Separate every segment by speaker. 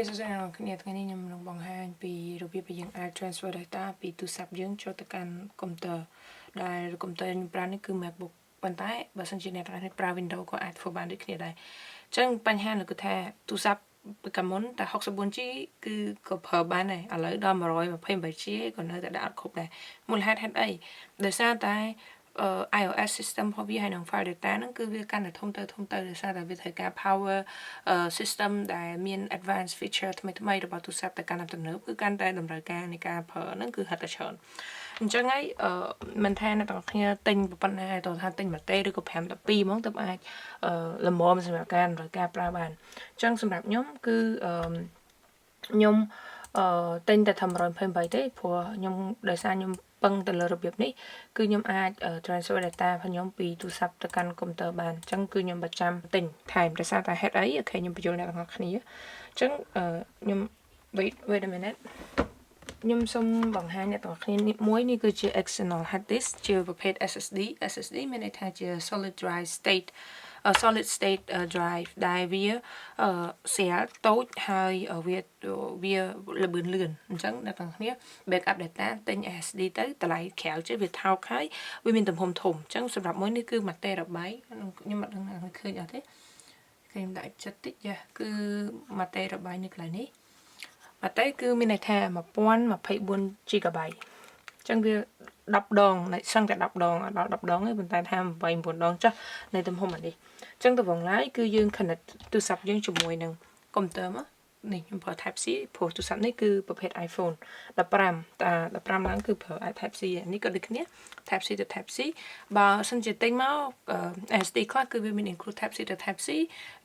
Speaker 1: so sẽគ្នាថ្ងៃនេះខ្ញុំនឹងបង្ហាញពីរបៀបយើងអាច transfer data ពីទូរស័ព្ទយើងចូលទៅកាន់កុំព្យូទ័រដែលកុំព្យូទ័រខ្ញុំប្រើនេះគឺ MacBook ប៉ុន្តែបើសិនជាអ្នកទាំងអស់គ្នាប្រើ Windows ក៏អាចធ្វើបានដូចគ្នាដែរអញ្ចឹងបញ្ហាគឺថាទូរស័ព្ទពីកាលមុនតែ 64G គឺក៏ប្រើបានដែរឥឡូវដល់ 128G ក៏នៅតែដាក់អត់គ្រប់ដែរមូលហេតុអីដោយសារតែiOS system របស់វាហើយនឹង file data ហ្នឹងគឺវាកាន់តែធំទៅដោយសារតែវាត្រូវការ power system ដែលមាន advanced feature ថ្មីរបស់ទូរស័ព្ទតែកាន់តែទំនើបគឺកាន់តែតម្រូវការនៃការប្រើហ្នឹងគឺហិតតែច្រើនអញ្ចឹងហើយមិនថាអ្នកទាំងគ្នាទិញប៉ុណ្ណាទៅថាទិញមួយទេឬក៏5 12ហ្មងទៅអាចល្មមសម្រាប់ការតម្រូវការប្រើបានអញ្ចឹងសម្រាប់ខ្ញុំគឺខ្ញុំទិញតែថា128ទេព្រោះខ្ញុំដោយសារខ្ញុំពឹងទៅលើរបៀបនេះគឺខ្ញុំអាច transfer data របស់ខ្ញុំពីទូរស័ព្ទទៅកាន់កុំព្យូទ័របានអញ្ចឹងគឺខ្ញុំប្រចាំទិញថែមដោយសារតែហេតុអីអូខេខ្ញុំបញ្យល់អ្នកទាំងអស់គ្នាអញ្ចឹងខ្ញុំ wait a minute ខ្ញុំសូមបង្ហាញអ្នកទាំងអស់គ្នាមួយនេះគឺជា external hard disk ជាប្រភេទ SSD មានន័យថាជា solid state drive ដែលវាស្រាលតូចហើយវាលឿនលឿនអញ្ចឹងអ្នកទាំងគ្នា backup data ទិញ SSD ទៅតម្លៃក្រៅចេះវាថោកហើយវាមានទំហំធំអញ្ចឹងសម្រាប់មួយនេះគឺ1 TB ខ្ញុំមិនដឹងឃើញអត់ទេខ្ញុំដាក់ចិត្តតិចយ៉ាគឺ1 TB នៅកន្លែងនេះ1 TB គឺមានន័យថា 1024GB អញ្ចឹងវា10 ដងសឹងតែ10 ដងអត់ដល់10 ដងទេប៉ុន្តែថា8 9 ដងចាស់នៃទំហំអានេះអញ្ចឹងទៅវងឡាយគឺយើង connect ទូរស័ព្ទយើងជាមួយនឹងកុំព្យូទ័រមកនេះខ្ញុំប្រើ Type C ព្រោះទូរស័ព្ទនេះគឺប្រភេទ iPhone 15តែ15ឡើងគឺប្រើ Type C នេះក៏ដូចគ្នា Type C ទៅ Type C បើសិនជាទិញមក SD ខ្លះគឺវាមាន include Type C ទៅ Type C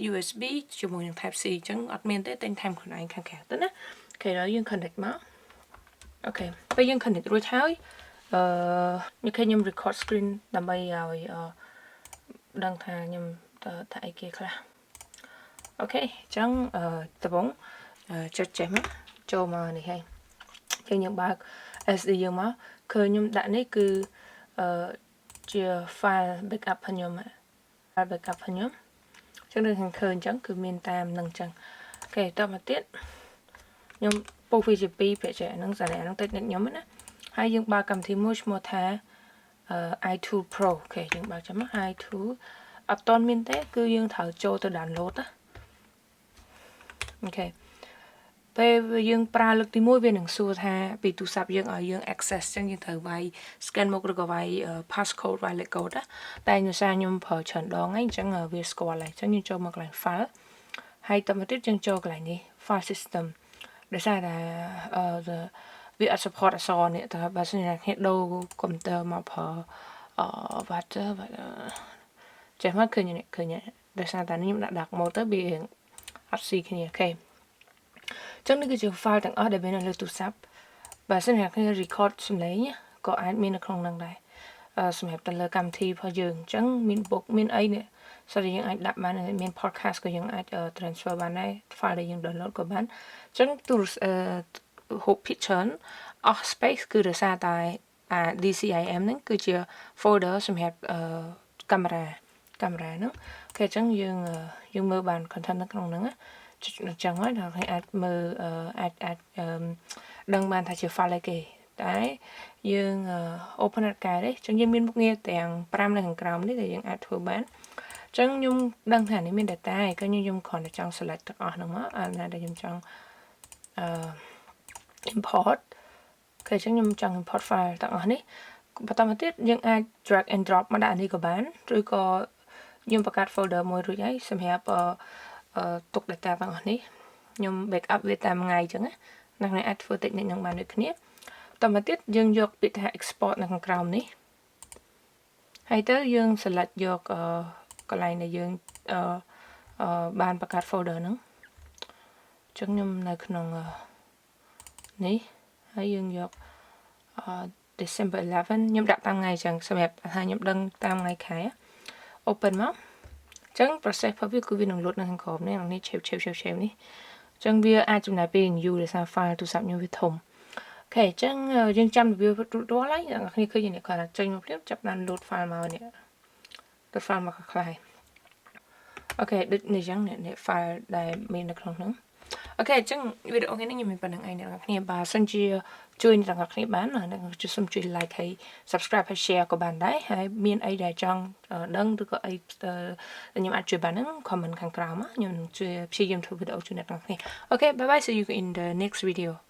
Speaker 1: USB ជាមួយនឹង Type C អញ្ចឹងអត់មានទេទិញថែមខ្លួនឯងខាងក្រៅទៅណាអូខេដល់យើង connect មកអូខេពេលយើង connect រួចហើយនេះគឺខ្ញុំ record screen ដើម្បីឲ្យដឹងថាខ្ញុំថាអីគេខ្លះអូខេអញ្ចឹងដំបូងចុចចេះមកចូលមកនេះហើយយើងបើក SD យើងមកឃើញខ្ញុំដាក់នេះគឺជា file backup របស់ខ្ញុំ file backup របស់ខ្ញុំអញ្ចឹងដូចឃើញអញ្ចឹងគឺមានតាមនឹងអញ្ចឹងអូខេតមកទៀតខ្ញុំពុះវាជា2ពាក្យចេះហ្នឹងសារៈហ្នឹងតិចនិចខ្ញុំណាហើយយើងបើកកម្មវិធីមួយឈ្មោះថា i2 Pro អូខេយើងបើកចាំមក i2 អត់តន់មានទេគឺយើងត្រូវចូលទៅ download ណាអូខេពេលយើងប្រើលើកទី1វានឹងសួរថាពីទូរស័ព្ទយើងឲ្យយើង access ចឹងយើងត្រូវវាយ scan មុខឬក៏វាយ passcode វាយលេខកូដតែដោយសារខ្ញុំប្រើច្រើនដងហើយអញ្ចឹងវាស្គាល់ហើយអញ្ចឹងយើងចូលមកកន្លែង file ហើយតមកទៀតយើងចូលកន្លែងនេះ file system ដោយសារតែវាអត់ support អក្សរនេះតែបើសិនជាអ្នកដូរកុំព្យូទ័រមកប្រើwater ចេះមកឃើញដោយសារតែខ្ញុំដាក់ dark mode ទៅវាអត់ស៊ីគ្នាអូខេចឹងនេះគឺជា file ទាំងអស់ដែលមាននៅលើទូរស័ព្ទបើសិនជាអ្នក record សំឡេងក៏អាចមាននៅក្នុងហ្នឹងដែរសម្រាប់ទៅលើកម្មវិធីរបស់យើងអញ្ចឹងមាន book មានអីនេះဆိုតែយើងអាចដាក់បានមាន podcast ក៏យើងអាច transfer បានដែរ file ដែលយើង download ក៏បានអញ្ចឹងទូរhộp picture អស់ space គឺដោយសារតែDCIM ហ្នឹងគឺជា folder សម្រាប់កាមេរ៉ាហ្នឹងអូខេអញ្ចឹងយើងមើលបាន content នៅក្នុងហ្នឹងអញ្ចឹងហើយដល់គេអាចមើលអាចដឹងបានថាជា file អីគេតែយើង open អត់កែទេអញ្ចឹងយើងមានមុខងារទាំង5នៅខាងក្រោមនេះដែលយើងអាចធ្វើបានអញ្ចឹងខ្ញុំដឹងថានេះមាន data ហើយក៏ខ្ញុំគ្រាន់តែចង់ select ទាំងអស់ហ្នឹងមកអាណាដែលខ្ញុំចង់import អូខេអញ្ចឹងខ្ញុំចង់ import file ទាំងអស់នេះបន្តមកទៀតយើងអាច drag and drop មកដាក់នេះក៏បានឬក៏ខ្ញុំបង្កើត folder មួយរួចហើយសម្រាប់ទុក data ទាំងអស់នេះខ្ញុំ backup វាតាមថ្ងៃអញ្ចឹងណាអ្នកអាចធ្វើតិចនិចនឹងបានដូចគ្នាបន្តមកទៀតយើងយកពាក្យថា export នៅខាងក្រោមនេះហើយទៅយើង select យកកន្លែងដែលយើងបានបង្កើត folder ហ្នឹងអញ្ចឹងខ្ញុំនៅក្នុងនេះហើយយើងយកDecember 11ខ្ញុំដាក់តាមថ្ងៃអញ្ចឹងសម្រាប់ថាខ្ញុំដឹងតាមថ្ងៃខែ open មកអញ្ចឹង process របស់វាគឺវានឹង load នៅខាងក្រោមនេះនេះ shape នេះអញ្ចឹងវាអាចចំណាយពេលយូរដោយសារ file ទូរស័ព្ទខ្ញុំវាធំអូខេអញ្ចឹងយើងចាំវារួចរាល់ហើយអ្នកនរគ្នាឃើញនេះគាត់ចេញមកភ្លាមចាប់បាន load file មកនេះ load file មកខ្លះអូខេដូចនេះអញ្ចឹងនេះ file ដែលមាននៅក្នុងហ្នឹង ok chẳng video cái này mình phần này nè các bạn bà sân chia chui rằng các bạn là chú xung chui like hay subscribe hay share của bạn đấy hay miền ấy để trong đăng được cái nhưng mà chui bạn nó comment khang cao mà nhưng chui dùng thử video chui này các bạn ok bye bye see you in the next video